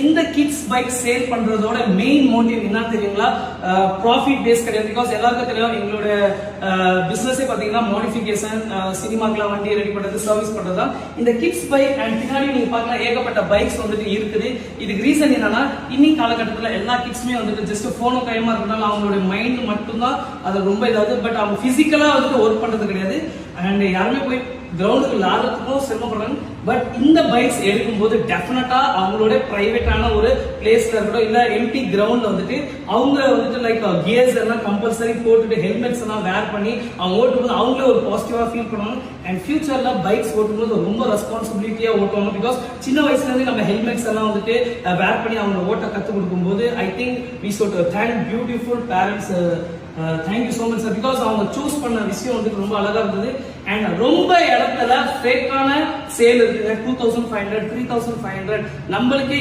இந்த kids bike sale பண்றதோட main motive என்ன தெரியுங்களா? ப்ராஃபிட் பேஸ் கிடையாது. பிகாஸ் எல்லாருக்கும் தெரியும் எங்களோட பிசினஸே பாத்தீங்கன்னா மாடிஃபிகேஷன், சினிமாக்கெல்லாம் வண்டி ரெடி பண்றது, சர்வீஸ் பண்றதா. இந்த கிட்ஸ் பைக் அண்ட் பின்னாடி நீங்க பார்க்கலாம் ஏகப்பட்ட பைக்ஸ் வந்துட்டு இருக்குது. இதுக்கு ரீசன் என்னன்னா, இன்னைக்கு காலகட்டத்தில் எல்லா கிட்ஸுமே வந்துட்டு ஜஸ்ட் போனும் கைமா இருக்கிறதால அவங்களோட மைண்ட் மட்டும்தான் அது ரொம்ப இதாவது. பட் அவங்க பிசிக்கலா வந்துட்டு ஒர்க் பண்றது கிடையாது. அண்ட் யாருமே போய் கிரவுண்டுக்கு விளாடுறதுக்கும் சிரமப்படுறாங்க. பட் இந்த பைக்ஸ் எடுக்கும்போது டெஃபினட்டா அவங்களோட பிரைவேட்டான ஒரு பிளேஸ்ல இருக்கட்டும், இல்ல எம்டி கிரவுண்ட்ல வந்துட்டு அவங்க வந்துட்டு லைக் கியர்ஸ் எல்லாம் கம்பல்சரி போட்டுட்டு ஹெல்மெட்ஸ் எல்லாம் வேர் பண்ணி அவங்க ஓட்டும்போது அவங்களே ஒரு பாசிட்டிவா ஃபீல் பண்ணுவாங்க. அண்ட் ஃபியூச்சர்ல பைக்ஸ் ஓட்டும்போது ரொம்ப ரெஸ்பான்சிபிலிட்டியா ஓட்டுவாங்க. பிகாஸ் சின்ன வயசுல இருந்து நம்ம ஹெல்மெட்ஸ் எல்லாம் வந்துட்டு வேர் பண்ணி அவங்க ஓட்ட கத்து கொடுக்கும் போது I think we should thank beautiful parents. Thank you so much sir. Because அவங்க சூஸ் பண்ண விஷயம் வந்துட்டு ரொம்ப அழகா இருந்தது. அண்ட் ரொம்ப இடத்துல ஃபேக்கான சேல் இருக்குங்க. 2500 3500 நம்மளுக்கே